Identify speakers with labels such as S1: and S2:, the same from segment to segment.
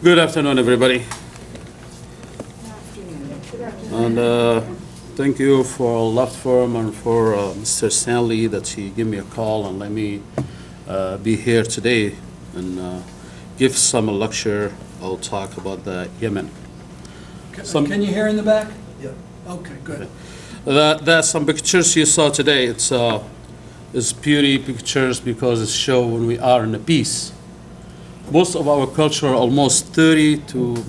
S1: Good afternoon, everybody. And thank you for Left Firm and for Mr. Stanley that he gave me a call and let me be here today and give some lecture. I'll talk about the Yemen.
S2: Can you hear in the back? Yeah. Okay, good.
S1: That's some pictures you saw today. It's beauty pictures because it show when we are in a peace. Most of our culture, almost 30 to,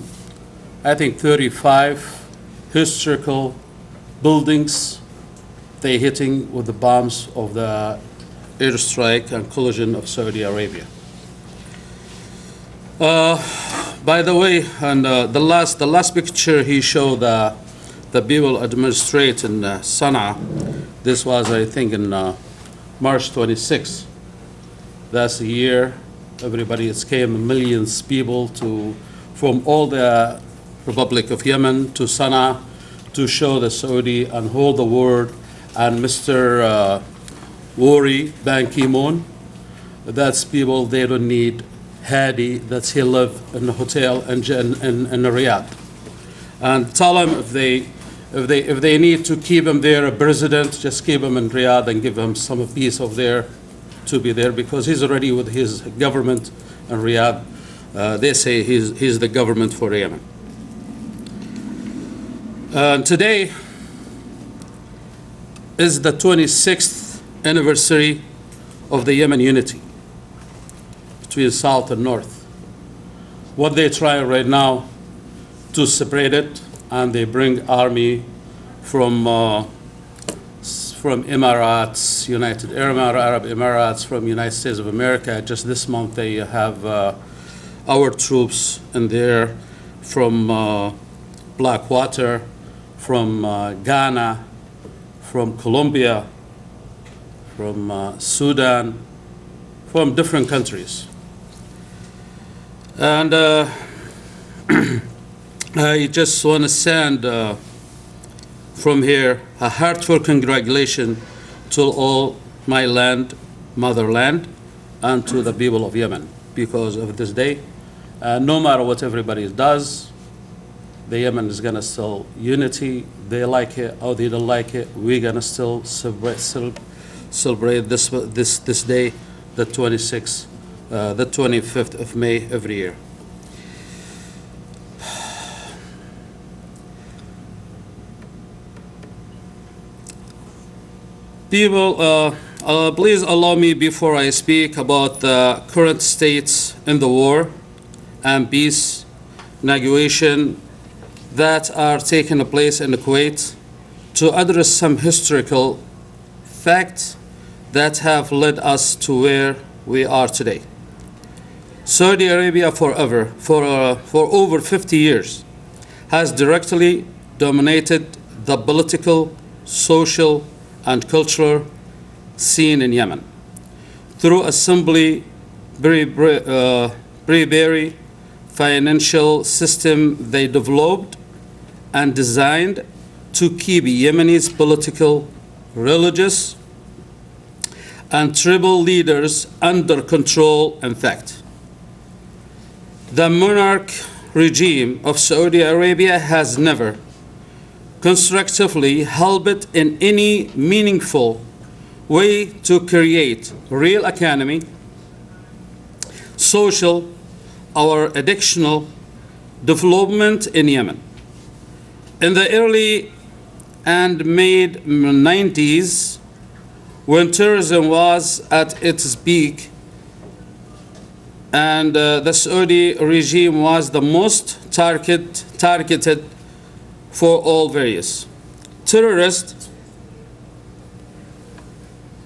S1: I think, 35 historical buildings, they hitting with the bombs of the airstrike and collision of Saudi Arabia. By the way, and the last picture he showed the people administrate in Sana'a. This was, I think, in March 26. That's the year everybody came, millions of people from all the Republic of Yemen to Sana'a to show the Saudi and hold the word. And Mr. Wari, Ban Ki-moon, that's people they don't need Hadi, that's he live in a hotel in Riyadh. And tell them if they need to keep him there, a president, just keep him in Riyadh and give him some piece of there to be there because he's already with his government in Riyadh. They say he's the government for Yemen. Today is the 26th anniversary of the Yemen unity between South and North. What they try right now to separate it, and they bring army from Emirates, United Arab Emirates, from United States of America. Just this month they have our troops in there from Blackwater, from Ghana, from Colombia, from Sudan, from different countries. And I just want to send from here a heartfelt congratulations to all my land, motherland, and to the people of Yemen because of this day. No matter what everybody does, the Yemen is gonna still unity. They like it or they don't like it. We're gonna still celebrate this day, the 26th, the 25th of May every year. People, please allow me before I speak about the current states in the war and peace negotiation that are taking place in Kuwait to address some historical facts that have led us to where we are today. Saudi Arabia for over 50 years has directly dominated the political, social, and cultural scene in Yemen through assembly, very financial system they developed and designed to keep Yemenis political, religious, and tribal leaders under control. In fact, the monarch regime of Saudi Arabia has never constructively helped in any meaningful way to create real economy, social, or additional development in Yemen. In the early and mid-90s, when tourism was at its peak and the Saudi regime was the most targeted for all various terrorists,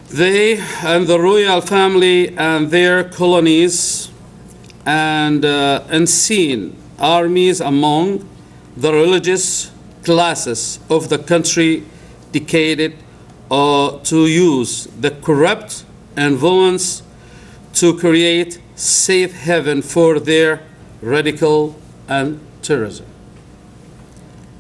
S1: they and the royal family and their colonies and unseen armies among the religious classes of the country dedicated to use the corrupt influence to create safe haven for their radical and terrorism.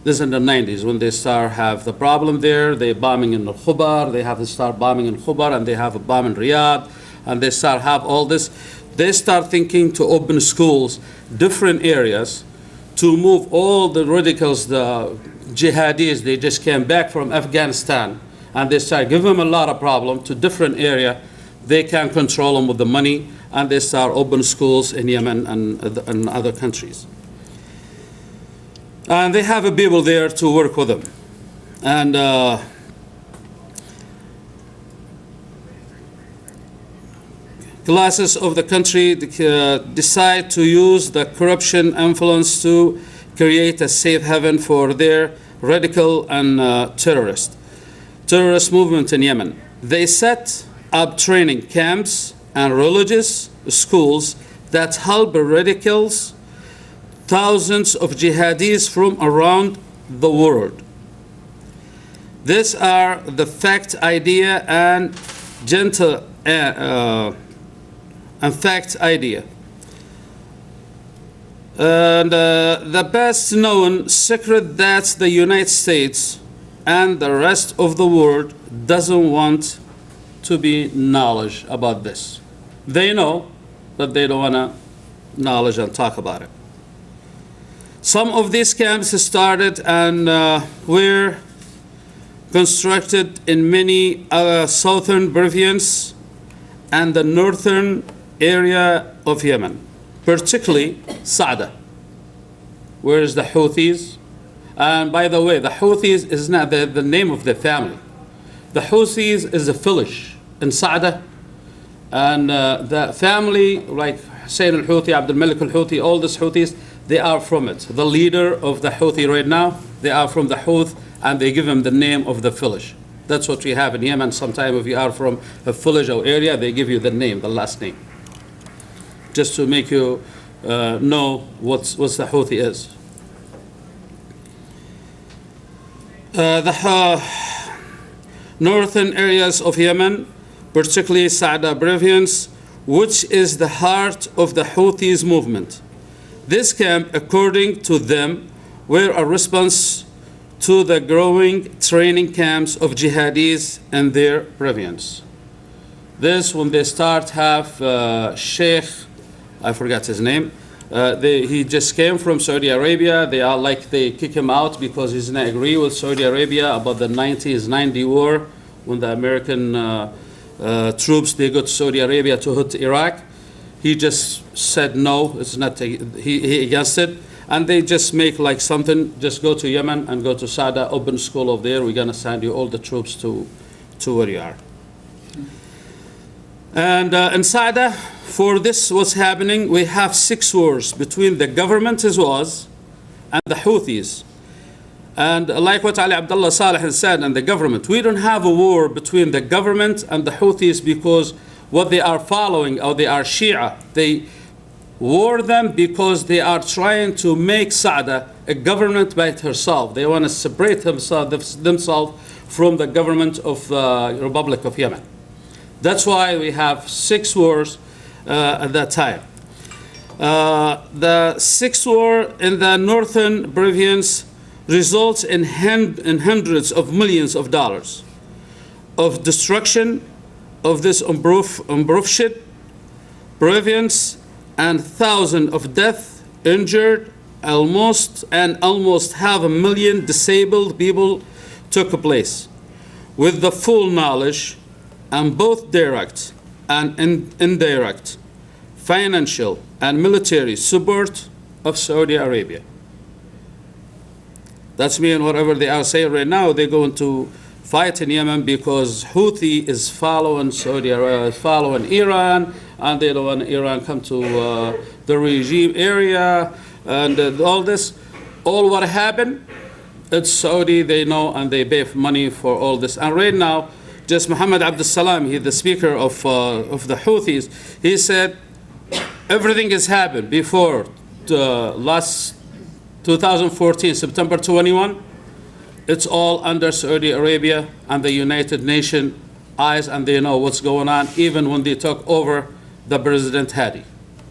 S1: This is in the 90s when they start have the problem there. They bombing in Khobar. They have to start bombing in Khobar, and they have a bomb in Riyadh, and they start have all this, they start thinking to open schools, different areas, to move all the radicals, the jihadis, they just came back from Afghanistan, and they start giving them a lot of problem to different area. They can control them with the money, and they start open schools in Yemen and other countries. And they have people there to work with them. And classes of the country decide to use the corruption influence to create a safe haven for their radical and terrorist movement in Yemen. They set up training camps and religious schools that help radicals, thousands of jihadis from around the world. These are the fact, idea, and gentle and fact idea. And the best known secret that the United States and the rest of the world doesn't want to be knowledge about this. They know, but they don't want to knowledge and talk about it. Some of these camps started and were constructed in many southern provinces and the northern area of Yemen, particularly Sa'da, where is the Houthis. And by the way, the Houthis is not the name of the family. The Houthis is a village in Sa'da, and the family, like Hussein al-Houthi, Abdul Malik al-Houthi, all these Houthis, they are from it. The leader of the Houthi right now, they are from the Houth, and they give him the name of the village. That's what we have in Yemen. Sometimes if you are from a village or area, they give you the name, the last name, just to make you know what's the Houthi is. The northern areas of Yemen, particularly Sa'da province, which is the heart of the Houthis movement. This camp, according to them, were a response to the growing training camps of jihadis in their province. This, when they start have Sheikh, I forgot his name, he just came from Saudi Arabia. They are like, they kick him out because he's not agree with Saudi Arabia about the 90 war, when the American troops, they go to Saudi Arabia to hit Iraq. He just said no, it's not, he against it. And they just make like something, just go to Yemen and go to Sa'da, open school over there. We're gonna send you all the troops to where you are. And in Sa'da, for this what's happening, we have 6 wars between the government as was and the Houthis. And like what Ali Abdullah Saleh has said, and the government, we don't have a war between the government and the Houthis because what they are following, or they are Shia. They war them because they are trying to make Sa'da a government by herself. They want to separate themselves from the government of the Republic of Yemen. That's why we have 6 wars at that time. The 6th war in the northern province results in hundreds of millions of dollars of destruction of this impoverished province, and thousands of deaths, injured, almost 500,000 disabled people took place, with the full knowledge and both direct and indirect financial and military support of Saudi Arabia. That's mean whatever they are saying right now, they're going to fight in Yemen because Houthi is following Saudi Arabia, following Iran, and they don't want Iran come to the regime area, and all this. All what happened, it's Saudi, they know, and they pay money for all this. And right now, just Mohammed Abdul Salam, he's the speaker of the Houthis, he said everything has happened before last 2014, September 21. It's all under Saudi Arabia and the United Nations eyes, and they know what's going on, even when they took over the President Hadi.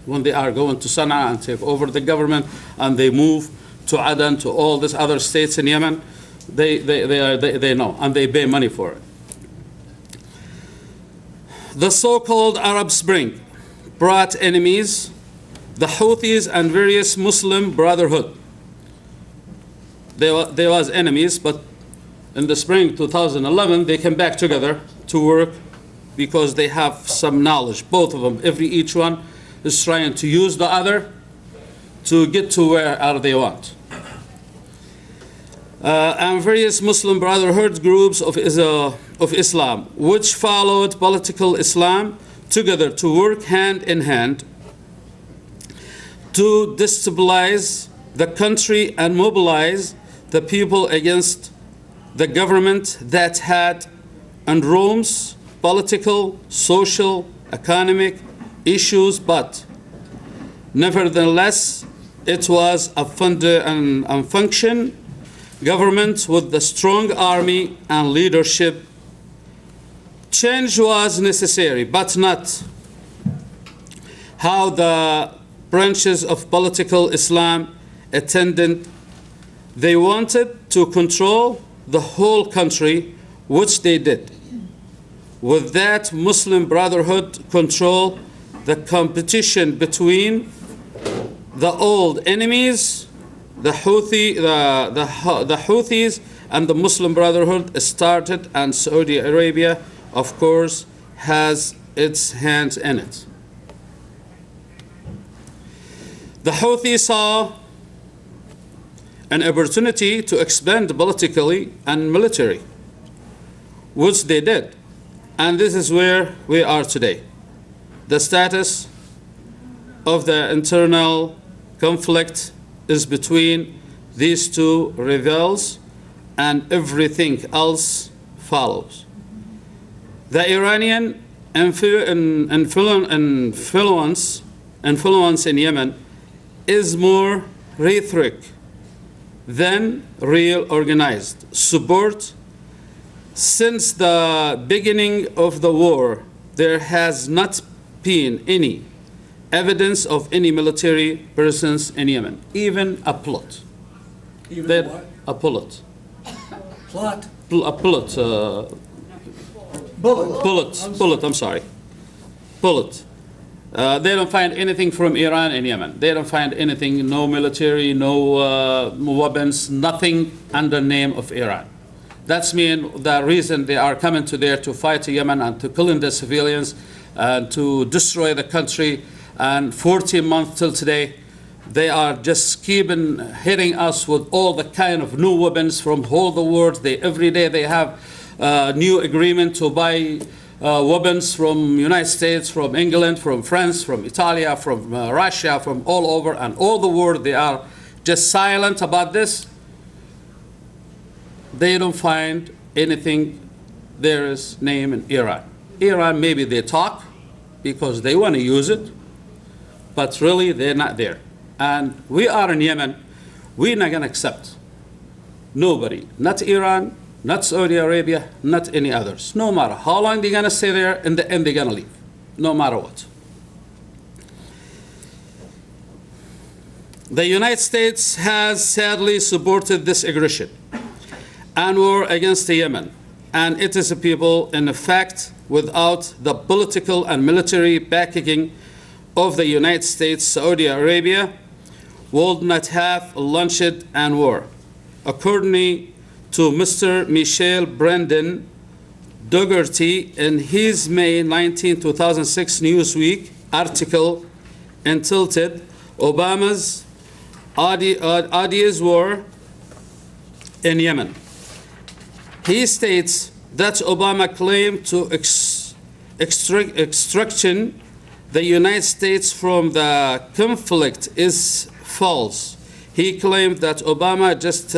S1: When they are going to Sana'a and take over the government, and they move to Aden, to all these other states in Yemen, they know, and they pay money for it. The so-called Arab Spring brought enemies, the Houthis and various Muslim Brotherhood. They was enemies, but in the spring 2011, they came back together to work because they have some knowledge, both of them. Each one is trying to use the other to get to where they want. And various Muslim Brotherhood groups of Islam, which followed political Islam, together to work hand in hand to destabilize the country and mobilize the people against the government that had enormous political, social, economic issues, but nevertheless, it was a function government with the strong army and leadership. Change was necessary, but not how the branches of political Islam attended. They wanted to control the whole country, which they did. With that, Muslim Brotherhood control the competition between the old enemies, the Houthis and the Muslim Brotherhood started, and Saudi Arabia, of course, has its hands in it. The Houthis saw an opportunity to expand politically and military, which they did. And this is where we are today. The status of the internal conflict is between these two rivals, and everything else follows. The Iranian influence in Yemen is more rhetoric than real organized support. Since the beginning of the war, there has not been any evidence of any military presence in Yemen, even a plot.
S2: Even what?
S1: A plot.
S2: Plot?
S1: A plot. Bullet, I'm sorry. Bullet. They don't find anything from Iran in Yemen. They don't find anything, no military, no weapons, nothing under name of Iran. That's mean the reason they are coming to there to fight Yemen and to killing the civilians and to destroy the country. And 14 months till today, they are just keeping hitting us with all the kind of new weapons from all the world. Every day they have new agreement to buy weapons from United States, from England, from France, from Italy, from Russia, from all over, and all the world. They are just silent about this. They don't find anything there is name in Iran. Iran, maybe they talk because they want to use it, but really they're not there. And we are in Yemen. We're not going to accept nobody, not Iran, not Saudi Arabia, not any others. No matter how long they're going to stay there, in the end they're going to leave, no matter what. The United States has sadly supported this aggression and war against Yemen, and it is a people, in effect, without the political and military backing of the United States, Saudi Arabia would not have launched an war. According to Mr. Michel Brendan Dougherty in his May 19, 2006 Newsweek article entitled Obama's Odious War in Yemen, he states that Obama claimed to extraction the United States from the conflict is false. He claimed that Obama just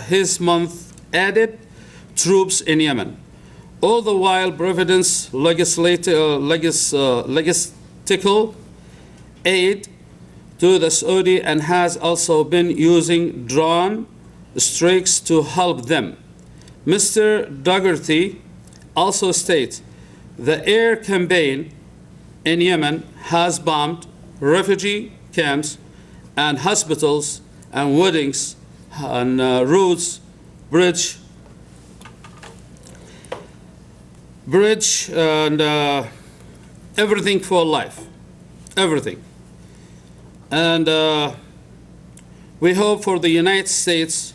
S1: his month added troops in Yemen. All the while, Providence logistical aid to the Saudi and has also been using drone strikes to help them. Mr. Dougherty also states the air campaign in Yemen has bombed refugee camps and hospitals and weddings and roads, bridge and everything for life, everything. And we hope for the United States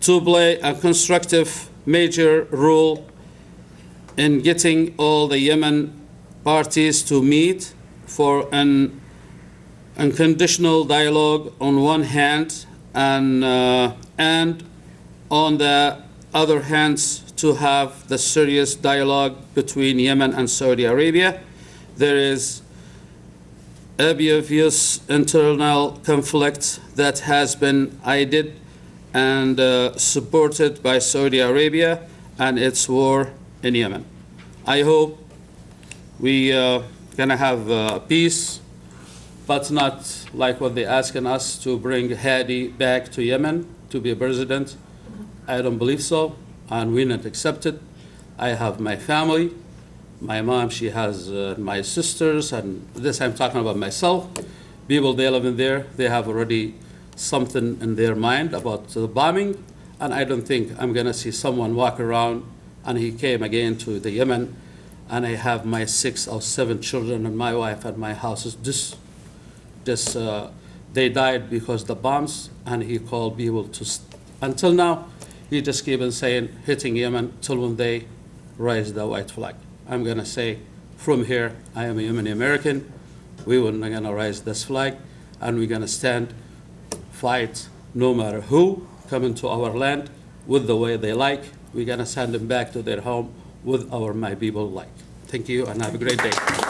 S1: to play a constructive major role in getting all the Yemen parties to meet for an unconditional dialogue on one hand, and on the other hand to have the serious dialogue between Yemen and Saudi Arabia. There is obvious internal conflict that has been aided and supported by Saudi Arabia and its war in Yemen. I hope we gonna have peace, but not like what they're asking us to bring Hadi back to Yemen to be president. I don't believe so, and we not accept it. I have my family. My mom, she has my sisters, and this I'm talking about myself. People, they live in there, they have already something in their mind about the bombing, and I don't think I'm gonna see someone walk around, and he came again to the Yemen, and I have my 6 or 7 children and my wife and my house is they died because the bombs, and he called people to, until now, he just keep on saying, hitting Yemen till when they raise the white flag. I'm gonna say, from here, I am a Yemeni-American. We were not gonna raise this flag, and we're gonna stand, fight, no matter who come into our land with the way they like. We're gonna send them back to their home with my people like. Thank you, and have a great day.